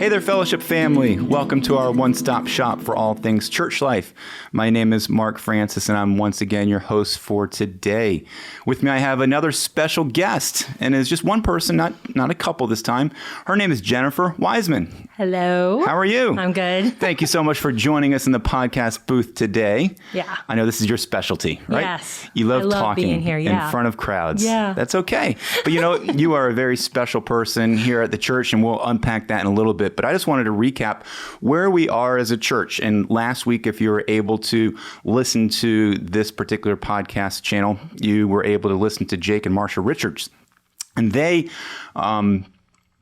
Hey there, Fellowship family. Welcome to our one-stop shop for all things church life. My name is Mark Francis, and I'm once again your host for today. With me, I have another special guest, and it's just one person, not a couple this time. Her name is Jennifer Wiseman. Hello. How are you? I'm good. Thank you so much for joining us in the podcast booth today. Yeah. I know this is your specialty, right? Yes. You love I love talking being here, yeah. in front of crowds. Yeah. That's okay. But you are a very special person here at the church, and we'll unpack that in a little bit. But I just wanted to recap where we are as a church. And last week, if you were able to listen to this particular podcast channel, you were able to listen to Jake and Marsha Richards. And they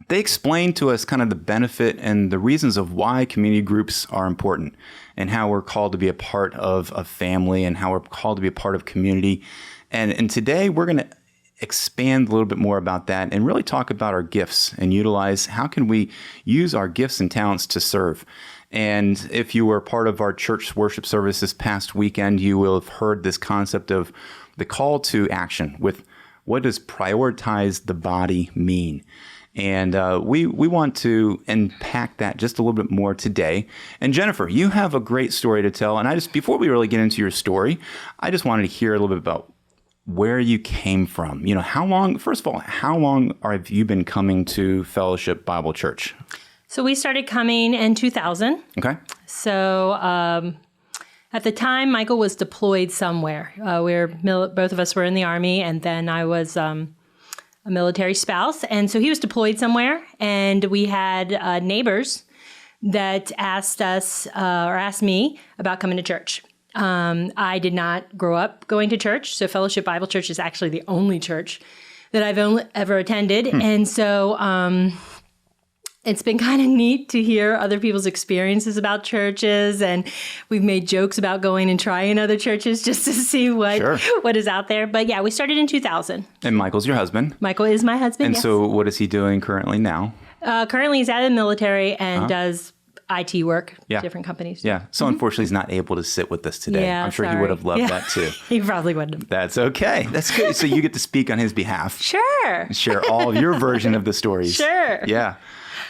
explained to us kind of the benefit and the reasons of why community groups are important and how we're called to be a part of a family and how we're called to be a part of community. And today we're going to expand a little bit more about that and really talk about our gifts and utilize how can we use our gifts and talents to serve. And if you were part of our church worship service this past weekend, you will have heard this concept of the call to action with what does prioritize the body mean? And we want to unpack that just a little bit more today. And Jennifer, you have a great story to tell. And before we really get into your story, I just wanted to hear a little bit about where you came from. How long have you been coming to Fellowship Bible Church? So we started coming in 2000. Okay. So at the time, Michael was deployed somewhere. Both of us were in the Army, and then I was a military spouse. And so he was deployed somewhere, and we had neighbors that asked me about coming to church. I did not grow up going to church, so Fellowship Bible Church is actually the only church that I've ever attended. And so it's been kind of neat to hear other people's experiences about churches, and we've made jokes about going and trying other churches just to see what is out there. But yeah, we started in 2000. And Michael's your husband. Michael is my husband, And yes. so what is he doing currently now? Currently he's out of the military and does IT work, different companies. Yeah. So unfortunately, he's not able to sit with us today. Yeah, I'm sure he sorry. would have loved that too. He probably wouldn't have. That's okay. That's good. So you get to speak on his behalf. Sure. Share all your version of the stories. Sure. Yeah.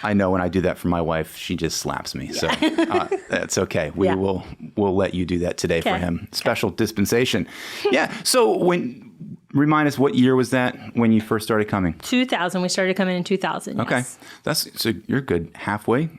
I know when I do that for my wife, she just slaps me. So that's okay. We'll let you do that today for him. Special dispensation. Yeah. So remind us, what year was that when you first started coming? 2000. We started coming in 2000. Okay. Yes. So you're good halfway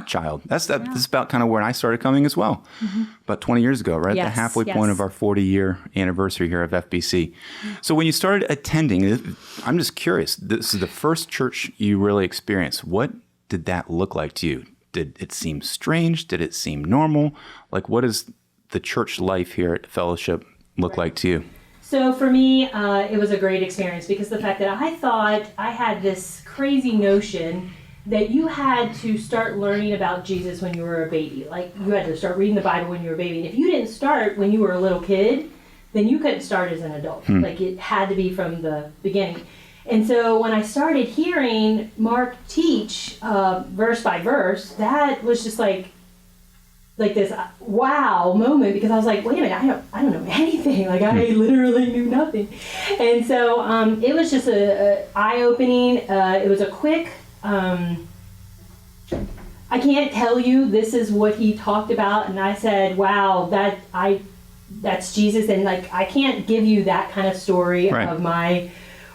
child. That's about kind of where I started coming as well. Mm-hmm. About 20 years ago, right? Yes, The halfway point of our 40-year anniversary here of FBC. So when you started attending, I'm just curious, this is the first church you really experienced. What did that look like to you? Did it seem strange? Did it seem normal? Like, what does the church life here at Fellowship look like to you? So for me, it was a great experience because the fact that I thought I had this crazy notion that you had to start learning about Jesus when you were a baby. Like, you had to start reading the Bible when you were a baby. And if you didn't start when you were a little kid, then you couldn't start as an adult. Like, it had to be from the beginning. And so when I started hearing Mark teach verse by verse, that was just like this wow moment, because I was like, wait a minute, I don't know anything. Like, I literally knew nothing. And so it was just a eye-opening. It was a quick, I can't tell you this is what he talked about. And I said, wow, that's Jesus. And like, I can't give you that kind of story of my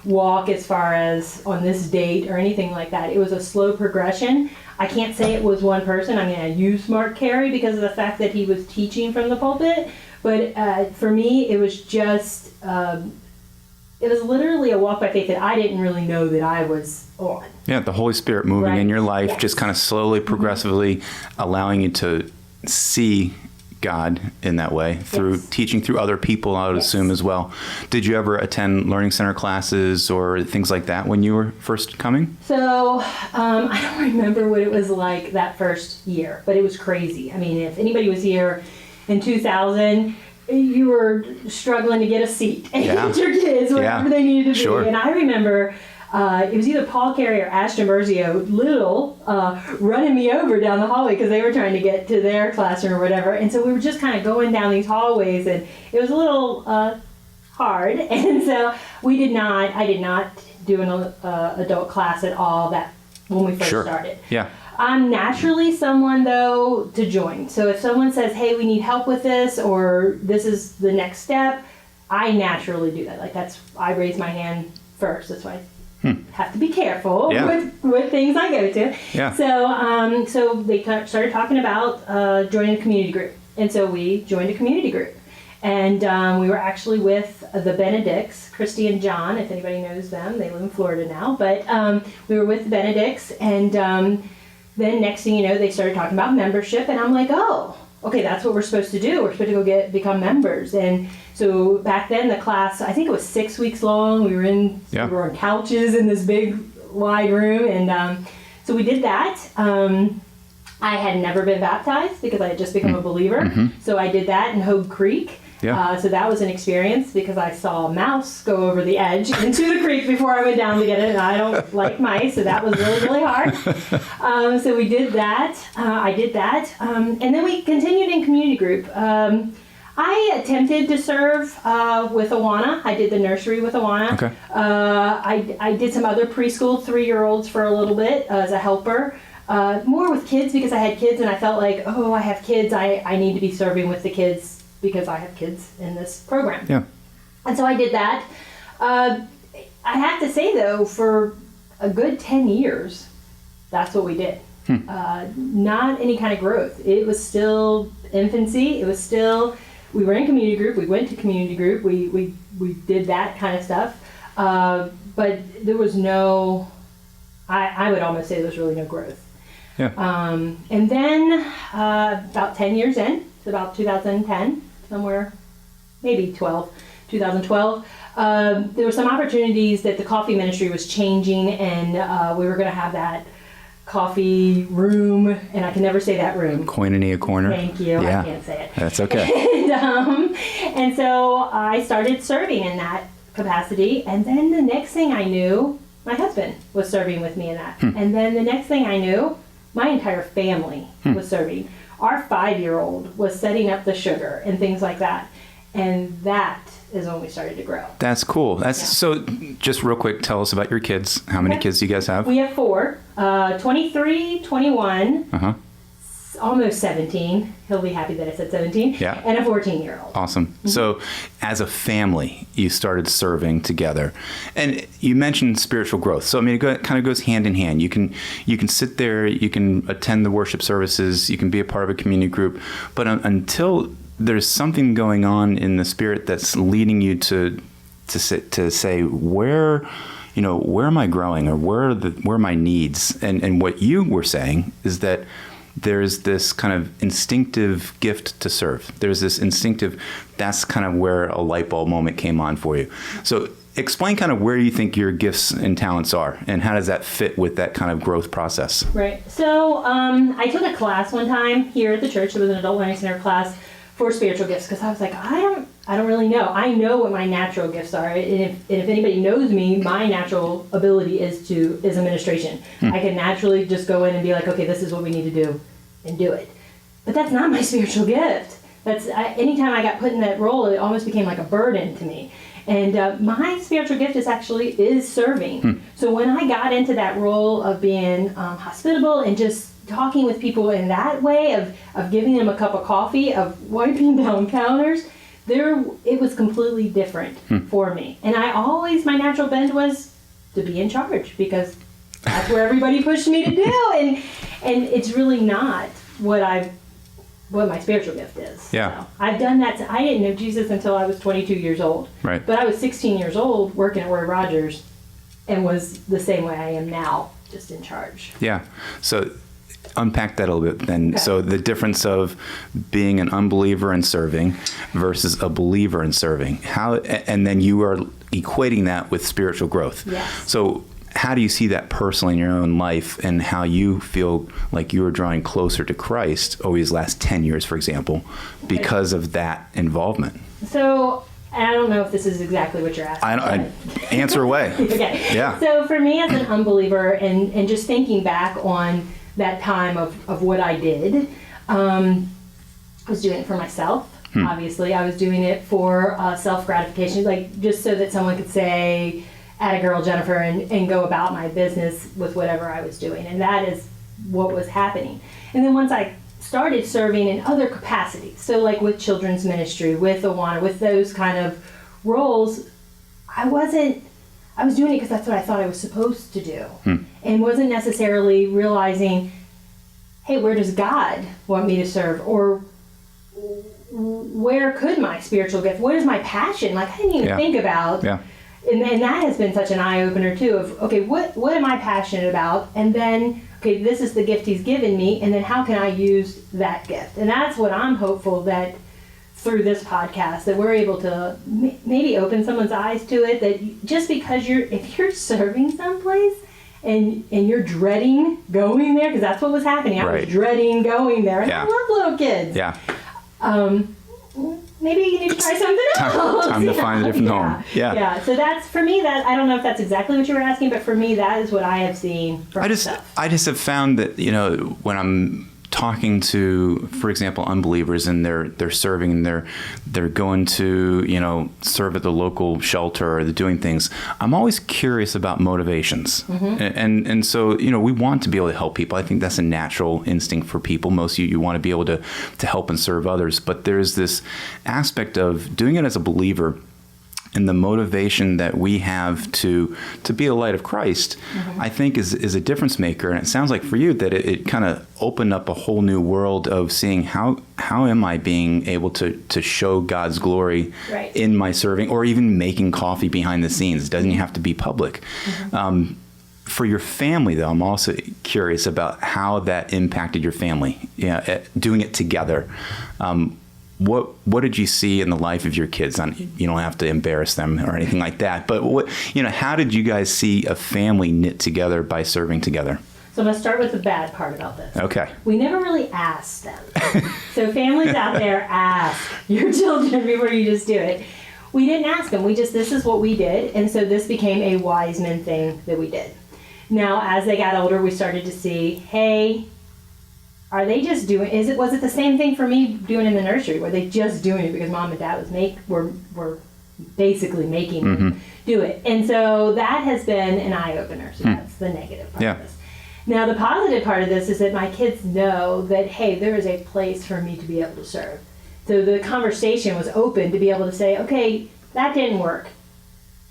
walk as far as on this date or anything like that. It was a slow progression. I can't say it was one person. I mean, I use Mark Carey because of the fact that he was teaching from the pulpit. But for me, it was just, it was literally a walk by faith that I didn't really know that I was on. Yeah, the Holy Spirit moving in your life, just kind of slowly, progressively allowing you to see God in that way through teaching through other people, I would assume as well. Did you ever attend Learning Center classes or things like that when you were first coming? So I don't remember what it was like that first year, but it was crazy. I mean, if anybody was here in 2000, you were struggling to get a seat and get your kids wherever they needed to be. And I remember it was either Paul Carey or Ashton Berzio, running me over down the hallway because they were trying to get to their classroom or whatever. And so we were just kind of going down these hallways, and it was a little hard. And so I did not do an adult class at all when we first started. Yeah. I'm naturally someone, though, to join. So if someone says, hey, we need help with this, or this is the next step, I naturally do that. Like I raise my hand first. That's why I have to be careful with things I go to. Yeah. So they started talking about joining a community group. And so we joined a community group. And we were actually with the Benedicts, Christy and John, if anybody knows them. They live in Florida now. But we were with the Benedicts, and then next thing you know, they started talking about membership, and I'm like, oh, okay, that's what we're supposed to do. We're supposed to go become members. And so back then the class, I think it was 6 weeks long. We were on couches in this big wide room, and so we did that. I had never been baptized because I had just become a believer. So I did that in Hogue Creek. Yeah. So that was an experience because I saw a mouse go over the edge into the creek before I went down to get it, and I don't like mice, so that was really, really hard. So we did that. I did that. And then we continued in community group. I attempted to serve with Awana. I did the nursery with Awana. Okay. I did some other preschool 3-year-olds for a little bit as a helper. More with kids because I had kids, and I felt like, oh, I have kids. I need to be serving with the kids because I have kids in this program. Yeah. And so I did that. I have to say, though, for a good 10 years, that's what we did. Not any kind of growth. It was still infancy. It was still, we were in community group. We went to community group. We did that kind of stuff. But there was no, I would almost say there was really no growth. Yeah. And then about 10 years in, so about 2010, somewhere, maybe 2012, there were some opportunities that the coffee ministry was changing, and we were going to have that coffee room, and I can never say that room. Koinonia corner. Thank you. Yeah. I can't say it. That's okay. And so I started serving in that capacity, and then the next thing I knew, my husband was serving with me in that. And then the next thing I knew, my entire family was serving. Our 5-year-old was setting up the sugar and things like that. And that is when we started to grow. That's cool. So just real quick, tell us about your kids. How many kids do you guys have? We have 4, 23, 21, almost 17. He'll be happy that I said 17. Yeah. And a 14-year-old. Awesome. So as a family, you started serving together. And you mentioned spiritual growth. So, I mean, it kind of goes hand in hand. You can sit there, you can attend the worship services, you can be a part of a community group. But until there's something going on in the spirit that's leading you to say, where am I growing, or where are my needs? And what you were saying is that there's this kind of instinctive gift to serve. There's this instinctive, that's kind of where a light bulb moment came on for you. So explain kind of where you think your gifts and talents are, and how does that fit with that kind of growth process? Right. So I took a class one time here at the church. It was an adult learning center class for spiritual gifts, because I was like, I don't really know. I know what my natural gifts are, and if anybody knows me, my natural ability is administration. I can naturally just go in and be like, okay, this is what we need to do, and do it. But that's not my spiritual gift. Anytime I got put in that role, it almost became like a burden to me. And my spiritual gift is serving. So when I got into that role of being hospitable and just talking with people in that way, of giving them a cup of coffee, of wiping down counters, it was completely different for me. And my natural bent was to be in charge, because that's where everybody pushed me to do. And it's really not what my spiritual gift is. Yeah. So I've done that. I didn't know Jesus until I was 22 years old. Right. But I was 16 years old working at Roy Rogers, and was the same way I am now, just in charge. Yeah. So unpack that a little bit then. Okay. So the difference of being an unbeliever and serving versus a believer and serving. And then you are equating that with spiritual growth. Yes. So how do you see that personally in your own life, and how you feel like you are drawing closer to Christ over these last 10 years, for example, because of that involvement? So I don't know if this is exactly what you're asking. Answer away. Okay. Yeah. So for me as an unbeliever, and just thinking back on that time of what I did, I was doing it for myself. Obviously, I was doing it for self-gratification, like just so that someone could say, "Atta girl, Jennifer," and go about my business with whatever I was doing. And that is what was happening. And then once I started serving in other capacities, so like with children's ministry, with Awana, with those kind of roles, I was doing it because that's what I thought I was supposed to do, and wasn't necessarily realizing, hey, where does God want me to serve? Or where could my spiritual gift, what is my passion? Like, I didn't even think about. Yeah. And that has been such an eye-opener too, of, okay, what am I passionate about? And then, okay, this is the gift he's given me, and then how can I use that gift? And that's what I'm hopeful that through this podcast, that we're able to maybe open someone's eyes to it, that just because if you're serving someplace and you're dreading going there, because that's what was happening. I was dreading going there, and I love little kids. Yeah. Maybe you need to try something else. Time to find a different home. Yeah. Yeah. So that's, for me, that, I don't know if that's exactly what you were asking, but for me, that is what I have seen from stuff. I just have found that, when I'm talking to, for example, unbelievers, and they're serving, and they're going to, serve at the local shelter, or they're doing things, I'm always curious about motivations. And so, we want to be able to help people. I think that's a natural instinct for people. Most of you want to be able to help and serve others. But there's this aspect of doing it as a believer, and the motivation that we have to be a light of Christ, I think is a difference maker. And it sounds like for you that it kind of opened up a whole new world of seeing how am I being able to show God's glory in my serving, or even making coffee behind the scenes. It doesn't have to be public. For your family, though, I'm also curious about how that impacted your family, doing it together. What did you see in the life of your kids? You don't have to embarrass them or anything like that, but how did you guys see a family knit together by serving together? So I'm going to start with the bad part about this. Okay. We never really asked them. So families out there, ask your children before you just do it. We didn't ask them. this is what we did, and so this became a Wiseman thing that we did. Now, as they got older, we started to see, hey, are they just doing? Was it the same thing for me doing in the nursery? Were they just doing it because mom and dad were basically making them do it? And so that has been an eye opener. So that's the negative part of this. Now the positive part of this is that my kids know that, hey, there is a place for me to be able to serve. So the conversation was open to be able to say, okay, that didn't work.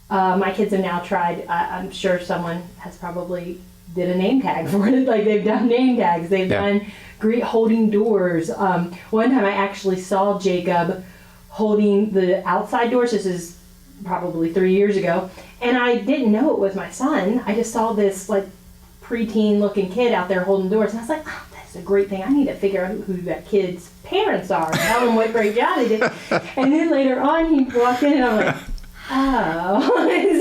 My kids have now tried. I'm sure someone has probably did a name tag for it. Like, they've done name tags. They've done holding doors. One time I actually saw Jacob holding the outside doors. This is probably 3 years ago. And I didn't know it was my son. I just saw this like preteen looking kid out there holding doors. And I was like, oh, that's a great thing. I need to figure out who that kid's parents are and tell them what great job they did. And then later on he walked in and I'm like, oh.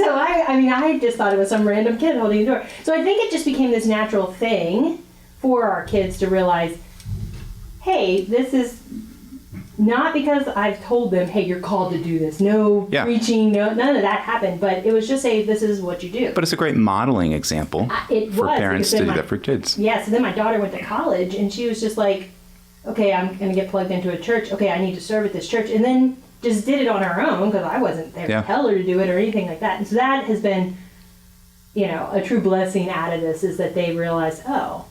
So I just thought it was some random kid holding a door. So I think it just became this natural thing for our kids to realize, hey, this is not because I've told them, hey, you're called to do this. No preaching, none of that happened. But it was just, hey, this is what you do. But it's a great modeling example for parents to do that for kids. Yeah, so then my daughter went to college, and she was just like, okay, I'm going to get plugged into a church. Okay, I need to serve at this church. And then just did it on her own, because I wasn't there to tell her to do it or anything like that. And so that has been, a true blessing out of this, is that they realized, oh,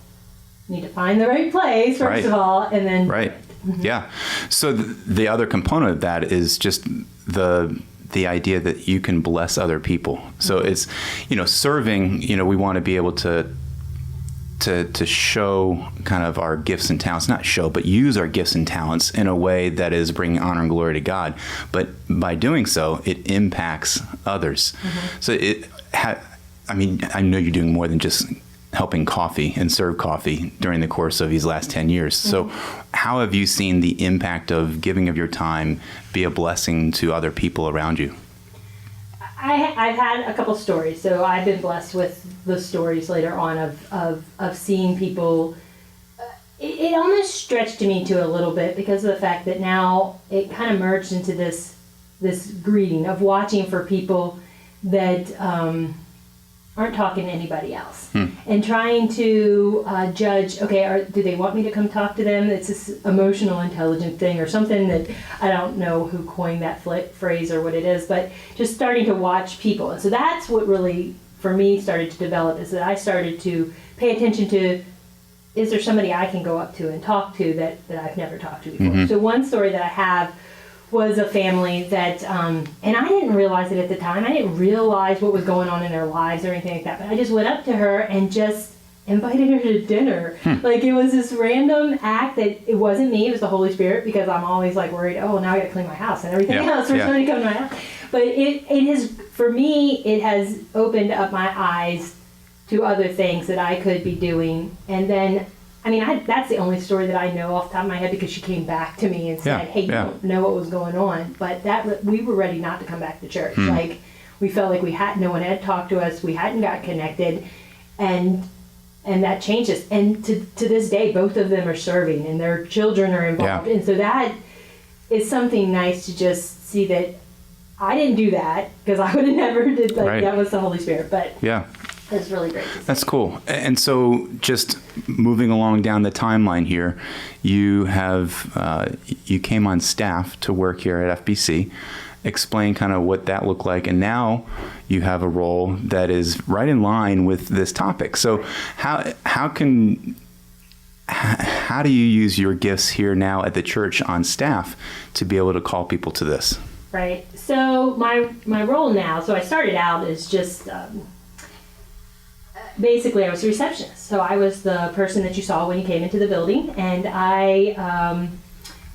need to find the right place, first of all, and then... Right. Yeah. So the other component of that is just the idea that you can bless other people. So it's, serving, we want to be able to show kind of our gifts and talents, not show, but use our gifts and talents in a way that is bringing honor and glory to God. But by doing so, it impacts others. So I know you're doing more than just helping coffee and serve coffee during the course of these last 10 years. So how have you seen the impact of giving of your time be a blessing to other people around you? I've had a couple stories. So I've been blessed with the stories later on of seeing people. It almost stretched me to a little bit because of the fact that now it kind of merged into this greeting of watching for people that aren't talking to anybody else and trying to judge, okay, do they want me to come talk to them? It's this emotional intelligence thing or something that I don't know who coined that phrase or what it is, but just starting to watch people. And so that's what really, for me, started to develop, is that I started to pay attention to is there somebody I can go up to and talk to that I've never talked to before? So one story that I have was a family that, and I didn't realize it at the time. I didn't realize what was going on in their lives or anything like that. But I just went up to her and just invited her to dinner. Like, it was this random act that it wasn't me, it was the Holy Spirit, because I'm always like worried, oh, now I gotta clean my house and everything else for somebody to come to my house. But it has, for me, it has opened up my eyes to other things that I could be doing. And then, I mean, that's the only story that I know off the top of my head, because she came back to me and said, hey, you don't know what was going on. But that we were ready not to come back to church. Like, we felt like no one had talked to us, we hadn't got connected, and that changed us. And to this day, both of them are serving, and their children are involved. And so that is something nice to just see that I didn't do that, because I would have never did, like, that was the Holy Spirit. But it's really great to see. That's cool. And so just moving along down the timeline here, you came on staff to work here at FBC. Explain kind of what that looked like, and now you have a role that is right in line with this topic. So how do you use your gifts here now at the church on staff to be able to call people to this? Right. So my role now, so I started out as just basically I was a receptionist. So I was the person that you saw when you came into the building, and I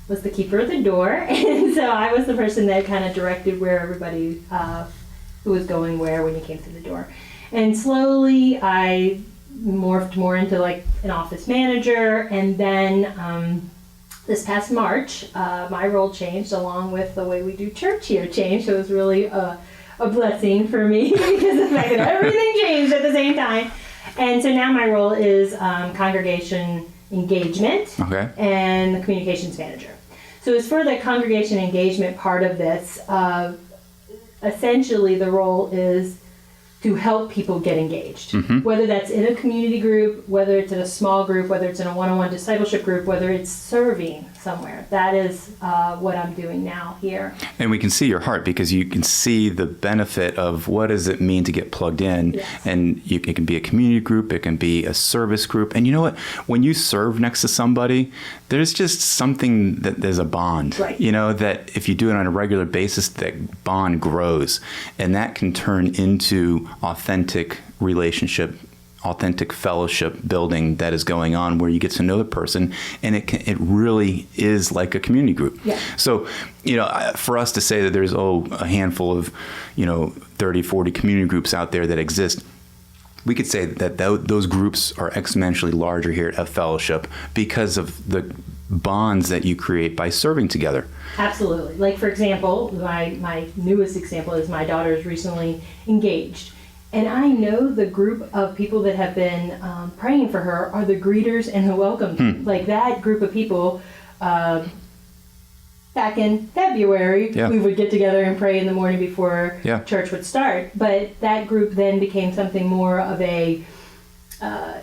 was the keeper of the door. And so I was the person that kind of directed where everybody who was going where when you came through the door. And slowly I morphed more into like an office manager, and then this past March, my role changed along with the way we do church here changed. So it was really a blessing for me because of the fact that everything changed at the same time. And so now my role is congregation engagement and the communications manager. So as for the congregation engagement part of this, essentially the role is to help people get engaged, whether that's in a community group, whether it's in a small group, whether it's in a one-on-one discipleship group, whether it's serving somewhere. That is what I'm doing now here. And we can see your heart, because you can see the benefit of what does it mean to get plugged in. And it can be a community group, it can be a service group. And you know what? When you serve next to somebody, there's just something that there's a bond, you know, that if you do it on a regular basis, that bond grows, and that can turn into authentic relationship, authentic fellowship building that is going on, where you get to know the person, and it really is like a community group. So, you know, for us to say that there's a handful of, 30, 40 community groups out there that exist, we could say that those groups are exponentially larger here at Fellowship because of the bonds that you create by serving together. Absolutely. Like, for example, my newest example is my daughter is recently engaged. And I know the group of people that have been praying for her are the greeters and the welcome team. Like, that group of people, back in February, we would get together and pray in the morning before church would start. But that group then became something more of a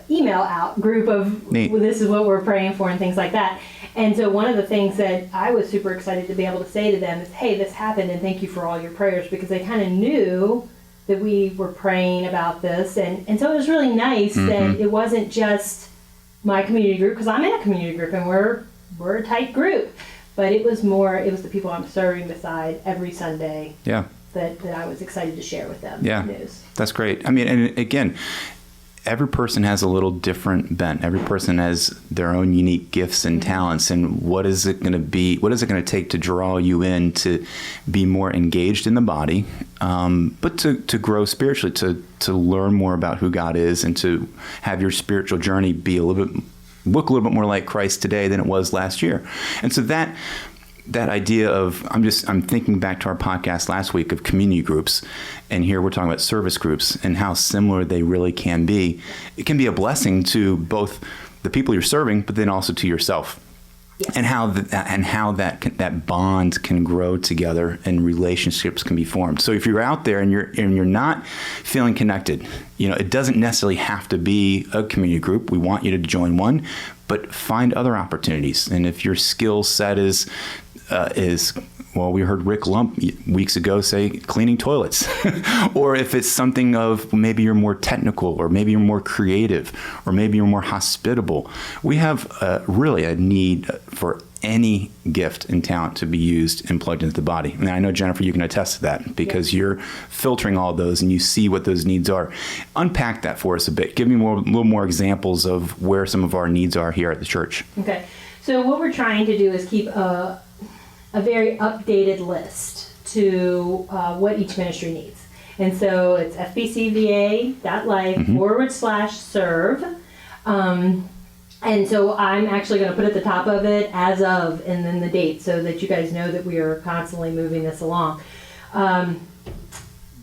email out group of, well, this is what we're praying for and things like that. And so one of the things that I was super excited to be able to say to them is, hey, this happened and thank you for all your prayers, because they kind of knew that we were praying about this. And so it was really nice that it wasn't just my community group, because I'm in a community group and we're a tight group, but it was the people I'm serving beside every Sunday that I was excited to share with them the news. That's great. I mean, and again, every person has a little different bent. Every person has their own unique gifts and talents. And what is it going to be? What is it going to take to draw you in to be more engaged in the body, but to grow spiritually, to learn more about who God is, and to have your spiritual journey be look a little bit more like Christ today than it was last year. And so that idea of, I'm thinking back to our podcast last week of community groups, and here we're talking about service groups and how similar they really can be. It can be a blessing to both the people you're serving, but then also to yourself. Yes. And how that bond can grow together and relationships can be formed. So if you're out there and you're not feeling connected, it doesn't necessarily have to be a community group. We want you to join one, but find other opportunities. And if your skill set is is, well, we heard Rick Lump weeks ago say cleaning toilets. Or if it's something of maybe you're more technical, or maybe you're more creative, or maybe you're more hospitable. We have really a need for any gift and talent to be used and plugged into the body. And I know, Jennifer, you can attest to that because you're filtering all those and you see what those needs are. Unpack that for us a bit. Give me a little more examples of where some of our needs are here at the church. Okay. So what we're trying to do is keep a very updated list to what each ministry needs. And so it's fbcva.life/serve. And so I'm actually going to put at the top of it as of, and then the date, so that you guys know that we are constantly moving this along.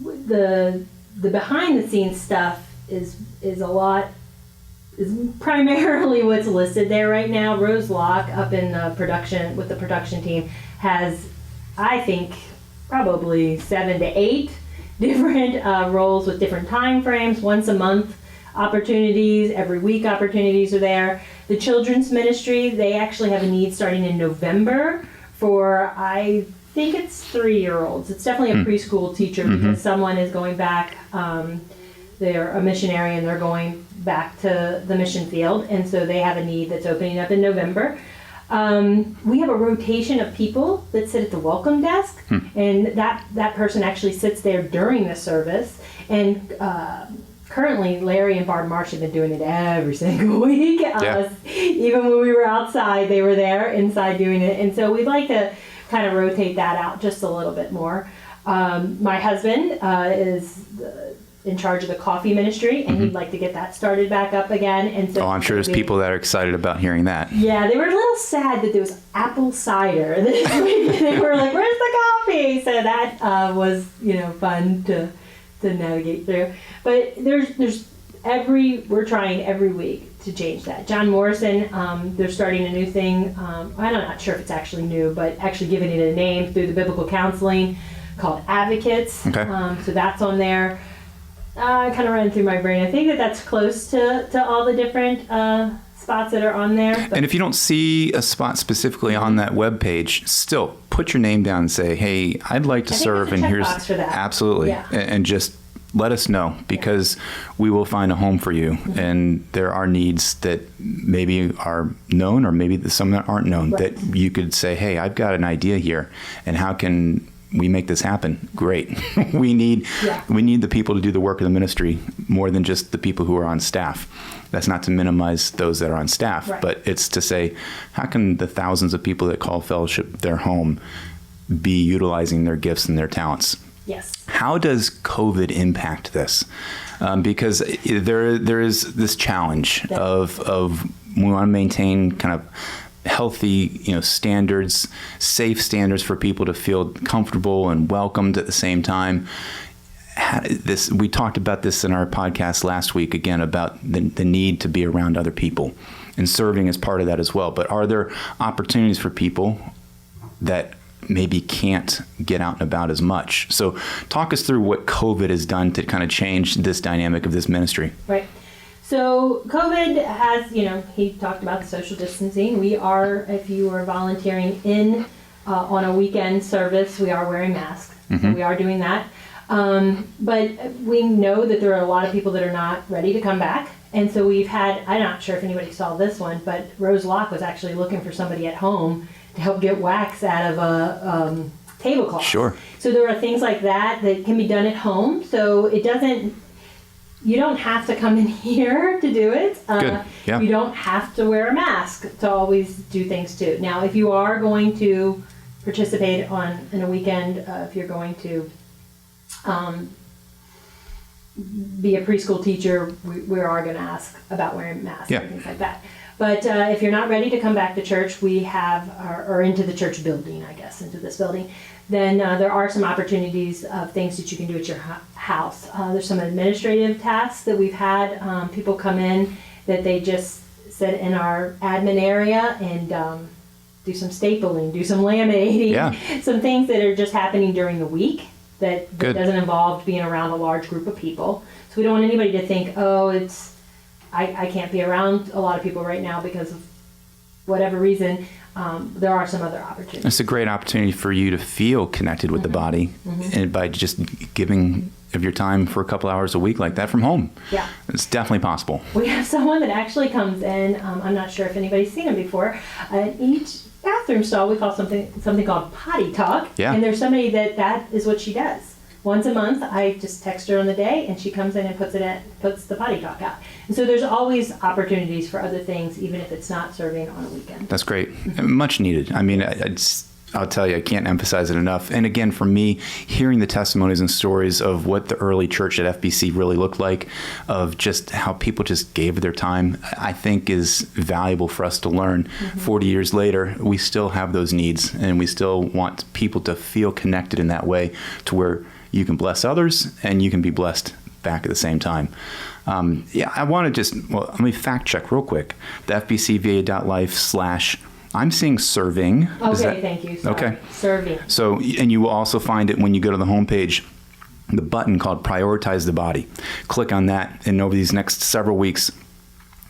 The behind the scenes stuff is primarily what's listed there right now. Rose Locke up in production with the production team has, I think, probably 7 to 8 different roles with different time frames, once a month opportunities, every week opportunities are there. The children's ministry, they actually have a need starting in November for, I think it's 3-year-olds. It's definitely a preschool teacher because someone is going back, they're a missionary and they're going back to the mission field, and so they have a need that's opening up in November. We have a rotation of people that sit at the welcome desk, and that person actually sits there during the service. And currently, Larry and Barb Marsh have been doing it every single week. Even when we were outside, they were there inside doing it. And so we'd like to kind of rotate that out just a little bit more. My husband is in charge of the coffee ministry, and he'd like to get that started back up again. And so I'm sure there's people that are excited about hearing that. Yeah, they were a little sad that there was apple cider this week. They were like, "Where's the coffee?" So that was, fun to navigate through. But we're trying every week to change that. John Morrison, they're starting a new thing. I'm not sure if it's actually new, but actually giving it a name through the biblical counseling called Advocates. Okay. So that's on there. Kind of running through my brain. I think that's close to all the different spots that are on there. But and if you don't see a spot specifically on that web page, still put your name down and say, "Hey, I'd like to serve," and here's for that. Absolutely, Yeah. And just let us know, because we will find a home for you. And there are needs that maybe are known, or maybe some that aren't known, that you could say, "Hey, I've got an idea here, and how can we make this happen?" Great. we need the people to do the work of the ministry more than just the people who are on staff. That's not to minimize those that are on staff, but it's to say, how can the thousands of people that call Fellowship their home be utilizing their gifts and their talents? Yes. How does COVID impact this? Because there is this challenge of we want to maintain kind of healthy, standards, safe standards for people to feel comfortable and welcomed at the same time. We talked about this in our podcast last week, again, about the need to be around other people, and serving is part of that as well. But are there opportunities for people that maybe can't get out and about as much? So talk us through what COVID has done to kind of change this dynamic of this ministry. Right. So COVID has, he talked about the social distancing. We are, if you are volunteering on a weekend service, we are wearing masks. So we are doing that. But we know that there are a lot of people that are not ready to come back. And so we've had, I'm not sure if anybody saw this one, but Rose Locke was actually looking for somebody at home to help get wax out of a tablecloth. Sure. So there are things like that can be done at home. So you don't have to come in here to do it. Good. Yeah. You don't have to wear a mask to always do things too. Now, if you are going to participate in a weekend, if you're going to be a preschool teacher, we are going to ask about wearing masks and things like that. But if you're not ready to come back to church, we have, or into the church building, I guess, into this building, then there are some opportunities of things that you can do at your house. There's some administrative tasks that we've had people come in that they just sit in our admin area and do some stapling, do some laminating, some things that are just happening during the week that doesn't involve being around a large group of people. So we don't want anybody to think, I can't be around a lot of people right now because of whatever reason, there are some other opportunities. It's a great opportunity for you to feel connected with the body, and by just giving of your time for a couple hours a week like that from home. Yeah. It's definitely possible. We have someone that actually comes in, I'm not sure if anybody's seen him before, in each bathroom stall we call something called potty talk. Yeah. And there's somebody that is what she does. Once a month, I just text her on the day, and she comes in and puts the potty talk out. And so there's always opportunities for other things, even if it's not serving on a weekend. That's great. Much needed. I mean, I'll tell you, I can't emphasize it enough. And again, for me, hearing the testimonies and stories of what the early church at FBC really looked like, of just how people just gave their time, I think is valuable for us to learn. 40 years later, we still have those needs, and we still want people to feel connected in that way to where you can bless others and you can be blessed back at the same time. I want to let me fact check real quick. The fbcva.life/ I'm seeing serving. Okay, thank you. Sorry. Okay. Serving. So, and you will also find it when you go to the homepage, the button called Prioritize the Body. Click on that, and over these next several weeks,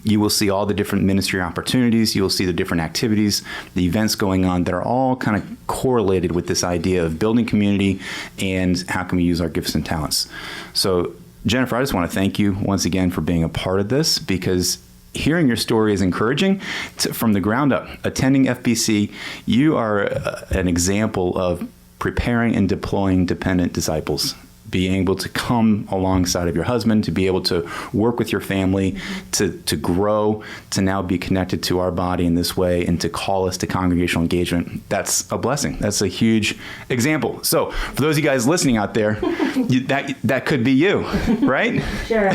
you will see all the different ministry opportunities. You will see the different activities, the events going on that are all kind of correlated with this idea of building community and how can we use our gifts and talents. So, Jennifer, I just want to thank you once again for being a part of this, because hearing your story is encouraging from the ground up. Attending FBC, you are an example of preparing and deploying dependent disciples. Being able to come alongside of your husband, to be able to work with your family, to grow, to now be connected to our body in this way, and to call us to congregational engagement. That's a blessing. That's a huge example. So for those of you guys listening out there, that could be you, right? Sure.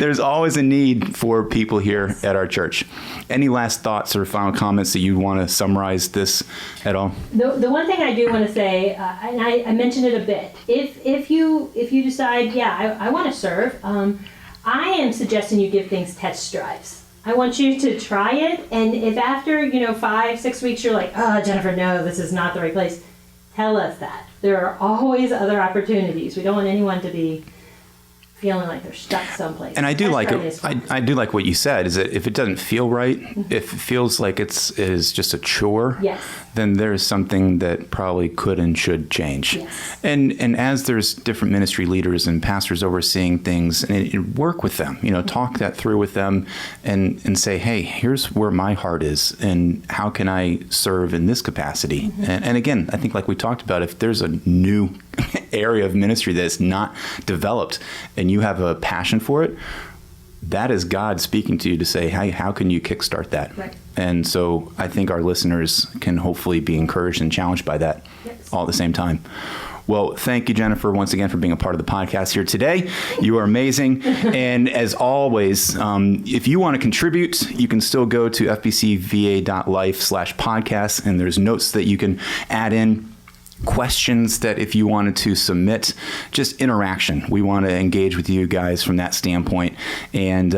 There's always a need for people here at our church. Any last thoughts or final comments that you want to summarize this at all? The one thing I do want to say, and I mentioned it a bit, if you decide, I want to serve, I am suggesting you give things test drives. I want you to try it, and if after 5-6 weeks you're like, oh, Jennifer, no, this is not the right place, tell us that. There are always other opportunities. We don't want anyone to be feeling like they're stuck someplace. And I do like it. I do like what you said, is that if it doesn't feel right, if it feels like it is just a chore, yes, then there's something that probably could and should change. Yes. And as there's different ministry leaders and pastors overseeing things, and work with them, talk that through with them, and say, hey, here's where my heart is, and how can I serve in this capacity? And again, I think like we talked about, if there's a new area of ministry that's not developed and you have a passion for it, that is God speaking to you to say, hey, how can you kickstart that? Right. And so I think our listeners can hopefully be encouraged and challenged by that all at the same time. Well, thank you, Jennifer, once again for being a part of the podcast here today. You are amazing. And as always, if you want to contribute, you can still go to fbcva.life/podcast, and there's notes that you can add in. Questions that if you wanted to submit, just interaction. We want to engage with you guys from that standpoint. And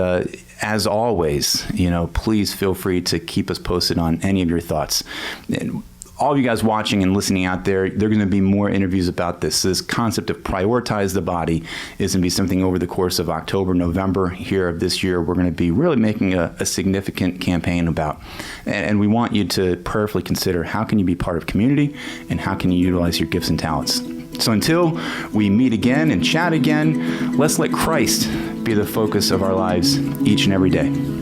as always, please feel free to keep us posted on any of your thoughts. And all of you guys watching and listening out there, there are going to be more interviews about this. This concept of prioritize the body is going to be something over the course of October, November here of this year. We're going to be really making a significant campaign about. And we want you to prayerfully consider, how can you be part of community and how can you utilize your gifts and talents? So until we meet again and chat again, let's let Christ be the focus of our lives each and every day.